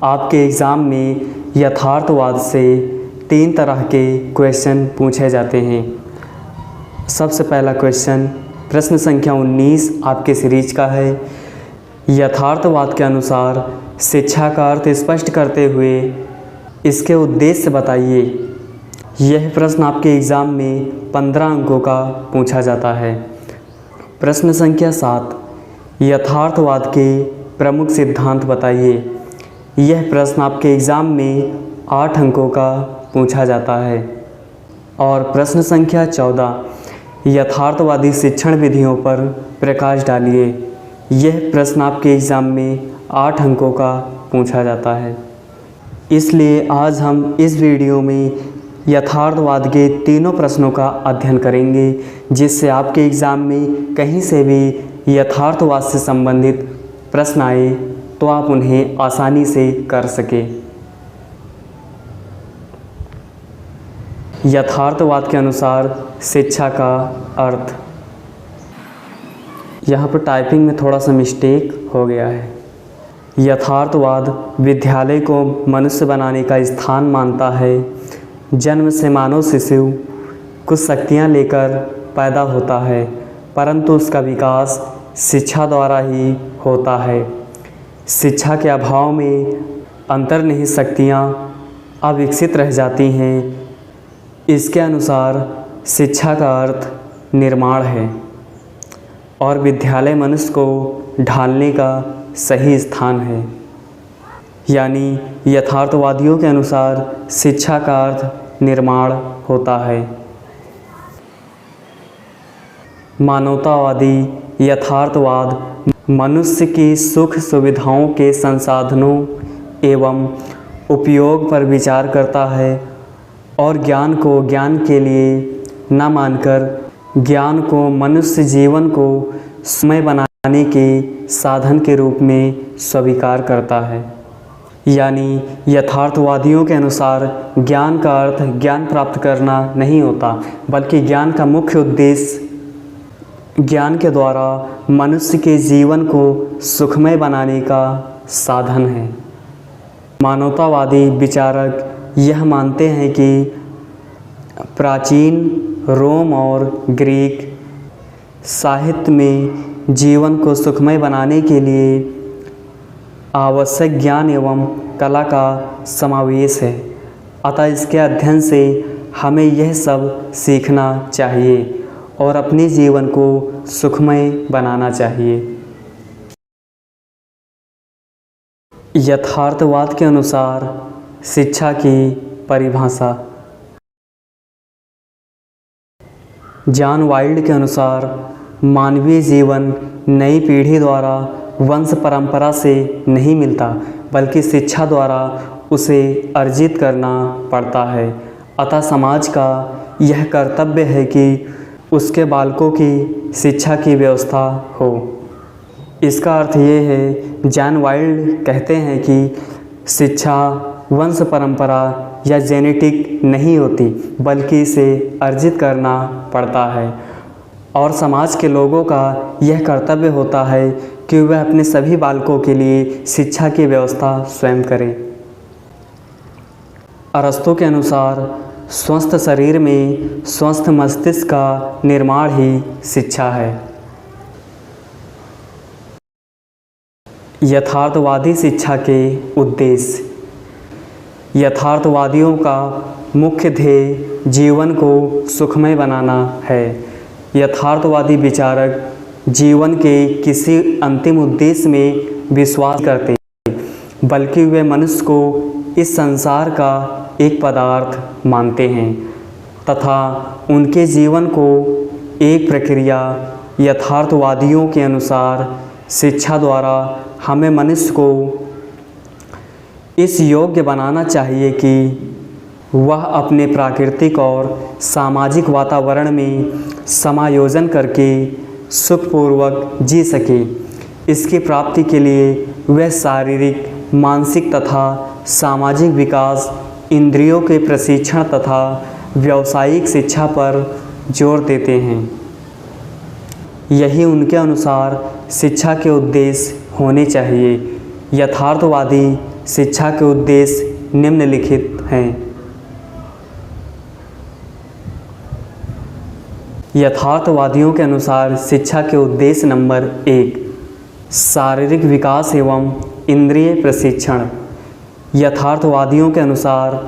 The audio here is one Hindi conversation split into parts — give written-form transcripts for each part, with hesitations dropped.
आपके एग्ज़ाम में यथार्थवाद से 3 तरह के क्वेश्चन पूछे जाते हैं। सबसे पहला क्वेश्चन प्रश्न संख्या 19 आपके सीरीज का है। यथार्थवाद के अनुसार शिक्षा का अर्थ स्पष्ट करते हुए इसके उद्देश्य बताइए। यह प्रश्न आपके एग्ज़ाम में 15 अंकों का पूछा जाता है। प्रश्न संख्या 7 यथार्थवाद के प्रमुख सिद्धांत बताइए। यह प्रश्न आपके एग्ज़ाम में 8 अंकों का पूछा जाता है। और प्रश्न संख्या 14 यथार्थवादी शिक्षण विधियों पर प्रकाश डालिए। यह प्रश्न आपके एग्ज़ाम में 8 अंकों का पूछा जाता है। इसलिए आज हम इस वीडियो में यथार्थवाद के तीनों प्रश्नों का अध्ययन करेंगे, जिससे आपके एग्ज़ाम में कहीं से भी यथार्थवाद से संबंधित प्रश्न आए तो आप उन्हें आसानी से कर सकें। यथार्थवाद के अनुसार शिक्षा का अर्थ। यहाँ पर टाइपिंग में थोड़ा सा मिस्टेक हो गया है। यथार्थवाद विद्यालय को मनुष्य बनाने का स्थान मानता है। जन्म से मानव शिशु कुछ शक्तियाँ लेकर पैदा होता है, परंतु उसका विकास शिक्षा द्वारा ही होता है। शिक्षा के अभाव में अंतर्निहित शक्तियाँ अविकसित रह जाती हैं। इसके अनुसार शिक्षा का अर्थ निर्माण है और विद्यालय मनुष्य को ढालने का सही स्थान है। यानी यथार्थवादियों के अनुसार शिक्षा का अर्थ निर्माण होता है। मानवतावादी यथार्थवाद मनुष्य की सुख सुविधाओं के संसाधनों एवं उपयोग पर विचार करता है और ज्ञान को ज्ञान के लिए न मानकर ज्ञान को मनुष्य जीवन को सुखमय बनाने के साधन के रूप में स्वीकार करता है। यानी यथार्थवादियों के अनुसार ज्ञान का अर्थ ज्ञान प्राप्त करना नहीं होता, बल्कि ज्ञान का मुख्य उद्देश्य ज्ञान के द्वारा मनुष्य के जीवन को सुखमय बनाने का साधन है। मानवतावादी विचारक यह मानते हैं कि प्राचीन रोम और ग्रीक साहित्य में जीवन को सुखमय बनाने के लिए आवश्यक ज्ञान एवं कला का समावेश है। अतः इसके अध्ययन से हमें यह सब सीखना चाहिए और अपने जीवन को सुखमय बनाना चाहिए। यथार्थवाद के अनुसार शिक्षा की परिभाषा। जॉन वाइल्ड के अनुसार मानवीय जीवन नई पीढ़ी द्वारा वंश परंपरा से नहीं मिलता, बल्कि शिक्षा द्वारा उसे अर्जित करना पड़ता है। अतः समाज का यह कर्तव्य है कि उसके बालकों की शिक्षा की व्यवस्था हो। इसका अर्थ ये है, जॉन वाइल्ड कहते हैं कि शिक्षा वंश परंपरा या जेनेटिक नहीं होती, बल्कि इसे अर्जित करना पड़ता है और समाज के लोगों का यह कर्तव्य होता है कि वह अपने सभी बालकों के लिए शिक्षा की व्यवस्था स्वयं करें। अरस्तु के अनुसार स्वस्थ शरीर में स्वस्थ मस्तिष्क का निर्माण ही शिक्षा है। यथार्थवादी शिक्षा के उद्देश्य। यथार्थवादियों का मुख्य ध्येय जीवन को सुखमय बनाना है। यथार्थवादी विचारक जीवन के किसी अंतिम उद्देश्य में विश्वास करते हैं, बल्कि वे मनुष्य को इस संसार का एक पदार्थ मानते हैं तथा उनके जीवन को एक प्रक्रिया। यथार्थवादियों के अनुसार शिक्षा द्वारा हमें मनुष्य को इस योग्य बनाना चाहिए कि वह अपने प्राकृतिक और सामाजिक वातावरण में समायोजन करके सुखपूर्वक जी सके। इसकी प्राप्ति के लिए वह शारीरिक, मानसिक तथा सामाजिक विकास, इंद्रियों के प्रशिक्षण तथा व्यावसायिक शिक्षा पर जोर देते हैं। यही उनके अनुसार शिक्षा के उद्देश्य होने चाहिए। यथार्थवादी शिक्षा के उद्देश्य निम्नलिखित हैं। यथार्थवादियों के अनुसार शिक्षा के उद्देश्य नंबर 1 शारीरिक विकास एवं इंद्रिय प्रशिक्षण। यथार्थवादियों के अनुसार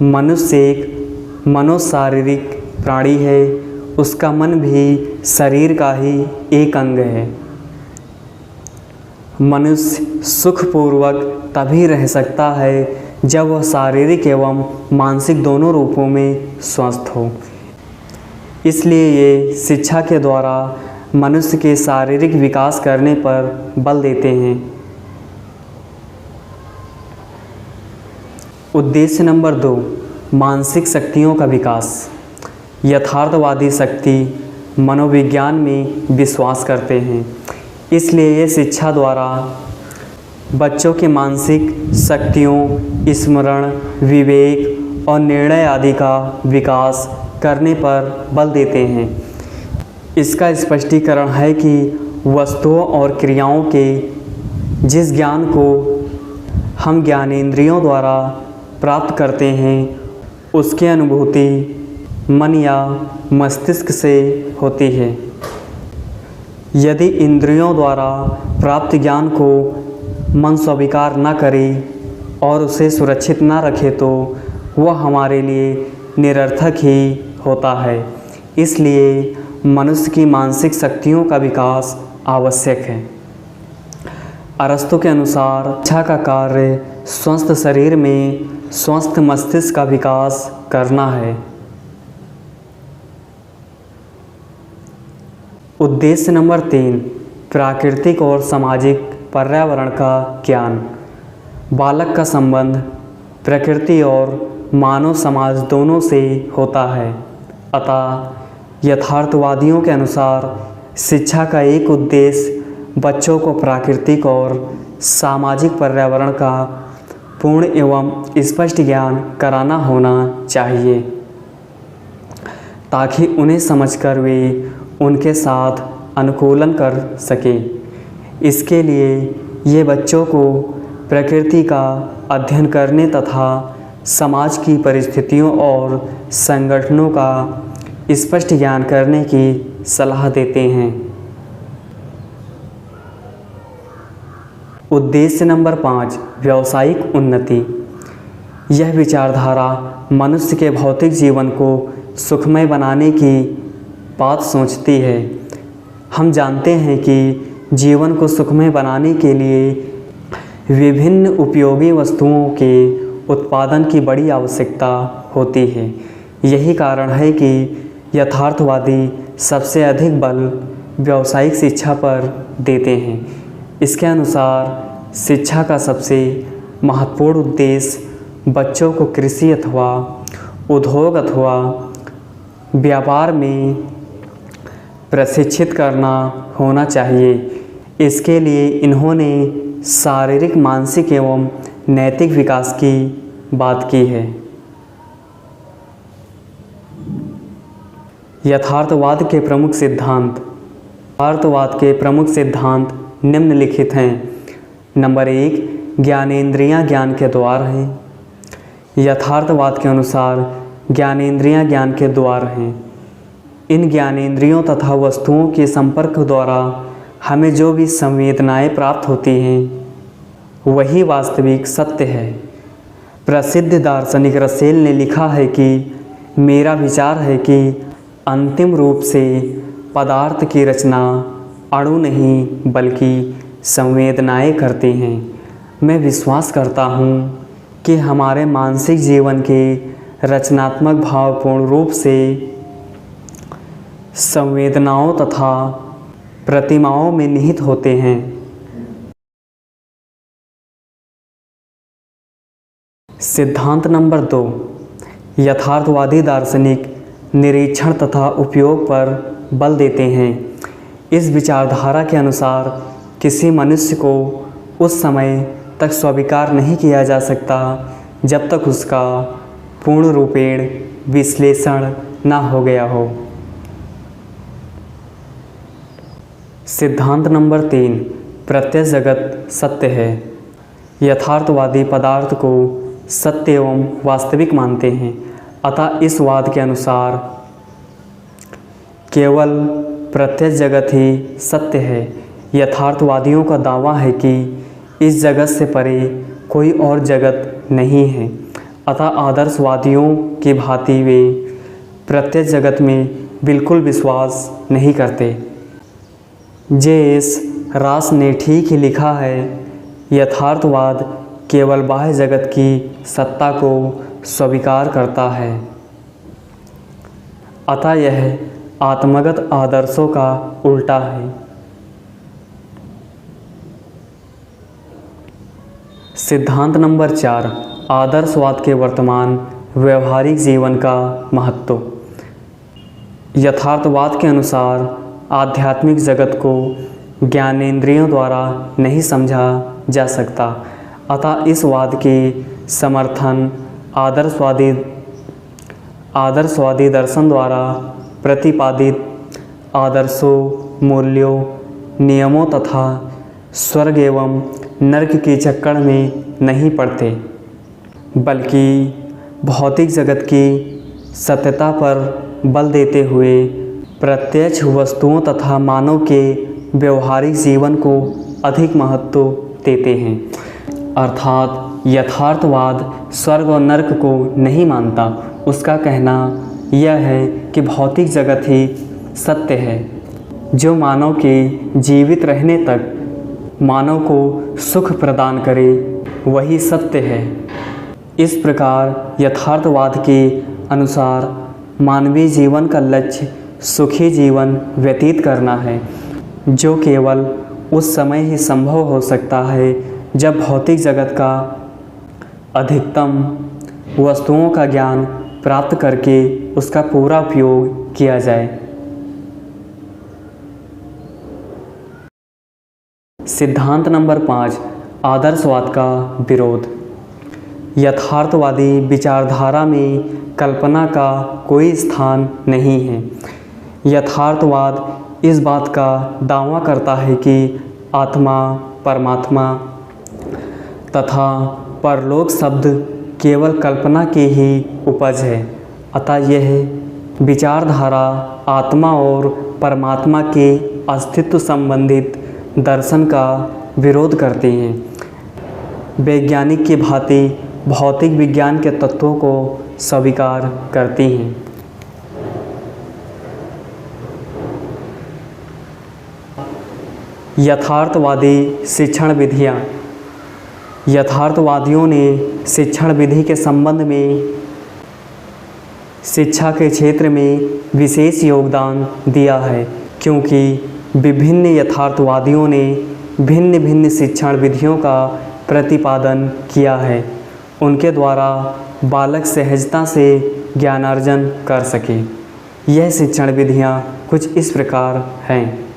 मनुष्य एक मनोशारीरिक प्राणी है, उसका मन भी शरीर का ही एक अंग है। मनुष्य सुखपूर्वक तभी रह सकता है जब वह शारीरिक एवं मानसिक दोनों रूपों में स्वस्थ हो। इसलिए ये शिक्षा के द्वारा मनुष्य के शारीरिक विकास करने पर बल देते हैं। उद्देश्य नंबर 2 मानसिक शक्तियों का विकास। यथार्थवादी शक्ति मनोविज्ञान में विश्वास करते हैं, इसलिए ये शिक्षा द्वारा बच्चों के मानसिक शक्तियों, स्मरण, विवेक और निर्णय आदि का विकास करने पर बल देते हैं। इसका स्पष्टीकरण है कि वस्तुओं और क्रियाओं के जिस ज्ञान को हम ज्ञानेंद्रियों द्वारा प्राप्त करते हैं, उसकी अनुभूति मन या मस्तिष्क से होती है। यदि इंद्रियों द्वारा प्राप्त ज्ञान को मन स्वीकार न करे और उसे सुरक्षित न रखे तो वह हमारे लिए निरर्थक ही होता है। इसलिए मनुष्य की मानसिक शक्तियों का विकास आवश्यक है। अरस्तु के अनुसार शिक्षा का कार्य स्वस्थ शरीर में स्वस्थ मस्तिष्क का विकास करना है। उद्देश्य नंबर 3 प्राकृतिक और सामाजिक पर्यावरण का ज्ञान। बालक का संबंध प्रकृति और मानव समाज दोनों से होता है। अतः यथार्थवादियों के अनुसार शिक्षा का एक उद्देश्य बच्चों को प्राकृतिक और सामाजिक पर्यावरण का पूर्ण एवं स्पष्ट ज्ञान कराना होना चाहिए, ताकि उन्हें समझकर वे उनके साथ अनुकूलन कर सकें। इसके लिए ये बच्चों को प्रकृति का अध्ययन करने तथा समाज की परिस्थितियों और संगठनों का स्पष्ट ज्ञान करने की सलाह देते हैं। उद्देश्य नंबर 5 व्यावसायिक उन्नति। यह विचारधारा मनुष्य के भौतिक जीवन को सुखमय बनाने की बात सोचती है। हम जानते हैं कि जीवन को सुखमय बनाने के लिए विभिन्न उपयोगी वस्तुओं के उत्पादन की बड़ी आवश्यकता होती है। यही कारण है कि यथार्थवादी सबसे अधिक बल व्यावसायिक शिक्षा पर देते हैं। इसके अनुसार शिक्षा का सबसे महत्वपूर्ण उद्देश्य बच्चों को कृषि अथवा उद्योग अथवा व्यापार में प्रशिक्षित करना होना चाहिए। इसके लिए इन्होंने शारीरिक, मानसिक एवं नैतिक विकास की बात की है। यथार्थवाद के प्रमुख सिद्धांत। यथार्थवाद के प्रमुख सिद्धांत निम्नलिखित हैं। नंबर 1 ज्ञानेंद्रियां ज्ञान के द्वार हैं। यथार्थवाद के अनुसार ज्ञानेंद्रियां ज्ञान के द्वार हैं। इन ज्ञानेंद्रियों तथा वस्तुओं के संपर्क द्वारा हमें जो भी संवेदनाएं प्राप्त होती हैं वही वास्तविक सत्य है। प्रसिद्ध दार्शनिक रसेल ने लिखा है कि मेरा विचार है कि अंतिम रूप से पदार्थ की रचना अणु नहीं बल्कि संवेदनाएं करती हैं। मैं विश्वास करता हूँ कि हमारे मानसिक जीवन के रचनात्मक भाव पूर्ण रूप से संवेदनाओं तथा प्रतिमाओं में निहित होते हैं। सिद्धांत नंबर 2 यथार्थवादी दार्शनिक निरीक्षण तथा उपयोग पर बल देते हैं। इस विचारधारा के अनुसार किसी मनुष्य को उस समय तक स्वीकार नहीं किया जा सकता जब तक उसका पूर्ण रूपेण विश्लेषण न हो गया हो। सिद्धांत नंबर 3 प्रत्यक्ष जगत सत्य है। यथार्थवादी पदार्थ को सत्य एवं वास्तविक मानते हैं। अतः इस वाद के अनुसार केवल प्रत्यक्ष जगत ही सत्य है। यथार्थवादियों का दावा है कि इस जगत से परे कोई और जगत नहीं है। अतः आदर्शवादियों की भांति वे प्रत्यक्ष जगत में बिल्कुल विश्वास नहीं करते। जे.एस. रास ने ठीक ही लिखा है, यथार्थवाद केवल बाह्य जगत की सत्ता को स्वीकार करता है। अतः यह आत्मगत आदर्शों का उल्टा है। सिद्धांत नंबर 4, आदर्शवाद के वर्तमान व्यवहारिक जीवन का महत्व। यथार्थवाद के अनुसार आध्यात्मिक जगत को ज्ञानेंद्रियों द्वारा नहीं समझा जा सकता। अतः इस वाद के समर्थन आदर्शवादी दर्शन द्वारा प्रतिपादित आदर्शों, मूल्यों, नियमों तथा स्वर्ग एवं नरक के चक्कर में नहीं पड़ते, बल्कि भौतिक जगत की सत्यता पर बल देते हुए प्रत्यक्ष वस्तुओं तथा मानव के व्यवहारिक जीवन को अधिक महत्व देते हैं। अर्थात यथार्थवाद स्वर्ग और नरक को नहीं मानता। उसका कहना यह है कि भौतिक जगत ही सत्य है, जो मानव के जीवित रहने तक मानव को सुख प्रदान करे, वही सत्य है। इस प्रकार यथार्थवाद के अनुसार मानवीय जीवन का लक्ष्य सुखी जीवन व्यतीत करना है, जो केवल उस समय ही संभव हो सकता है जब भौतिक जगत का अधिकतम वस्तुओं का ज्ञान प्राप्त करके उसका पूरा उपयोग किया जाए। सिद्धांत नंबर 5, आदर्शवाद का विरोध। यथार्थवादी विचारधारा में कल्पना का कोई स्थान नहीं है। यथार्थवाद इस बात का दावा करता है कि आत्मा, परमात्मा तथा परलोक शब्द केवल कल्पना की ही उपज है। अतः यह विचारधारा आत्मा और परमात्मा के अस्तित्व संबंधित दर्शन का विरोध करती हैं। वैज्ञानिक की भांति भौतिक विज्ञान के तत्वों को स्वीकार करती हैं। यथार्थवादी शिक्षण विधियाँ। यथार्थवादियों ने शिक्षण विधि के संबंध में शिक्षा के क्षेत्र में विशेष योगदान दिया है, क्योंकि विभिन्न यथार्थवादियों ने भिन्न भिन्न शिक्षण विधियों का प्रतिपादन किया है। उनके द्वारा बालक सहजता से ज्ञानार्जन कर सके। यह शिक्षण विधियाँ कुछ इस प्रकार हैं।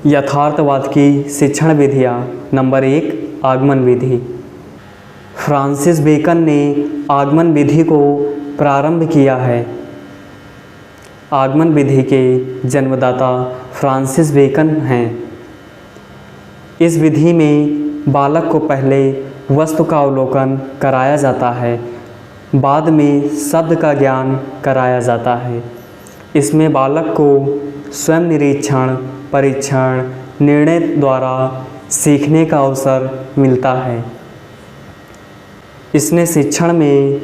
यथार्थवाद की शिक्षण विधियाँ। नंबर 1, आगमन विधि। फ्रांसिस बेकन ने आगमन विधि को प्रारंभ किया है। आगमन विधि के जन्मदाता फ्रांसिस बेकन हैं। इस विधि में बालक को पहले वस्तु का अवलोकन कराया जाता है, बाद में शब्द का ज्ञान कराया जाता है। इसमें बालक को स्वयं निरीक्षण, परीक्षण, निर्णय द्वारा सीखने का अवसर मिलता है। इसने शिक्षण में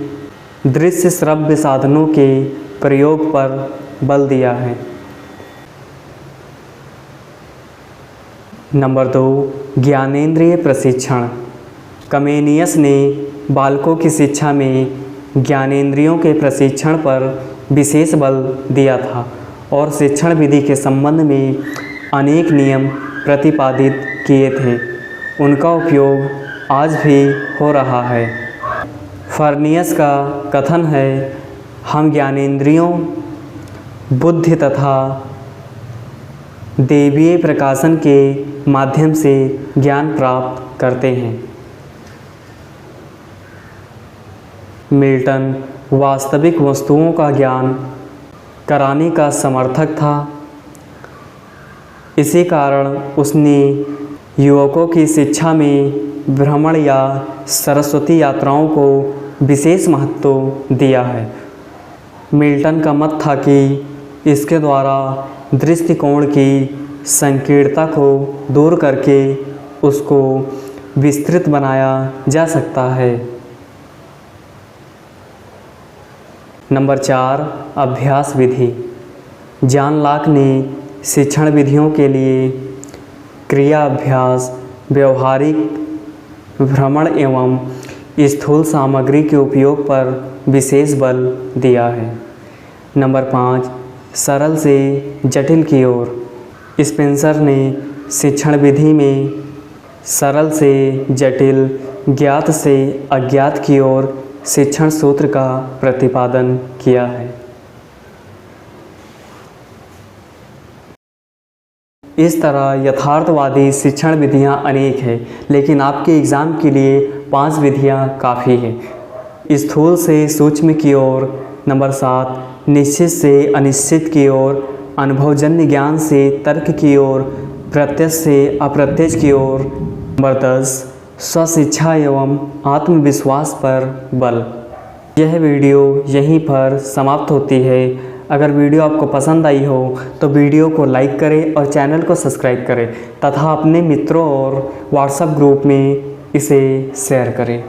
दृश्य श्रव्य साधनों के प्रयोग पर बल दिया है। नंबर 2, ज्ञानेंद्रिय प्रशिक्षण। कमेनियस ने बालकों की शिक्षा में ज्ञानेंद्रियों के प्रशिक्षण पर विशेष बल दिया था और शिक्षण विधि के संबंध में अनेक नियम प्रतिपादित किए थे। उनका उपयोग आज भी हो रहा है। फर्नियस का कथन है, हम ज्ञानेंद्रियों, बुद्धि तथा देवीय प्रकाशन के माध्यम से ज्ञान प्राप्त करते हैं। मिल्टन वास्तविक वस्तुओं का ज्ञान कराने का समर्थक था। इसी कारण उसने युवकों की शिक्षा में भ्रमण या सरस्वती यात्राओं को विशेष महत्व दिया है। मिल्टन का मत था कि इसके द्वारा दृष्टिकोण की संकीर्णता को दूर करके उसको विस्तृत बनाया जा सकता है। नंबर 4, अभ्यास विधि। जॉन लॉक ने शिक्षण विधियों के लिए क्रिया अभ्यास, व्यवहारिक भ्रमण एवं स्थूल सामग्री के उपयोग पर विशेष बल दिया है। नंबर 5, सरल से जटिल की ओर। स्पेंसर ने शिक्षण विधि में सरल से जटिल, ज्ञात से अज्ञात की ओर शिक्षण सूत्र का प्रतिपादन किया है। इस तरह यथार्थवादी शिक्षण विधियां अनेक हैं, लेकिन आपके एग्ज़ाम के लिए 5 विधियां काफ़ी हैं। स्थूल से सूक्ष्म की ओर। नंबर 7, निश्चित से अनिश्चित की ओर। अनुभवजन्य ज्ञान से तर्क की ओर। प्रत्यक्ष से अप्रत्यक्ष की ओर। नंबर 10, स्वशिक्षा एवं आत्मविश्वास पर बल। यह वीडियो यहीं पर समाप्त होती है। अगर वीडियो आपको पसंद आई हो तो वीडियो को लाइक करें और चैनल को सब्सक्राइब करें तथा अपने मित्रों और व्हाट्सएप ग्रुप में इसे शेयर करें।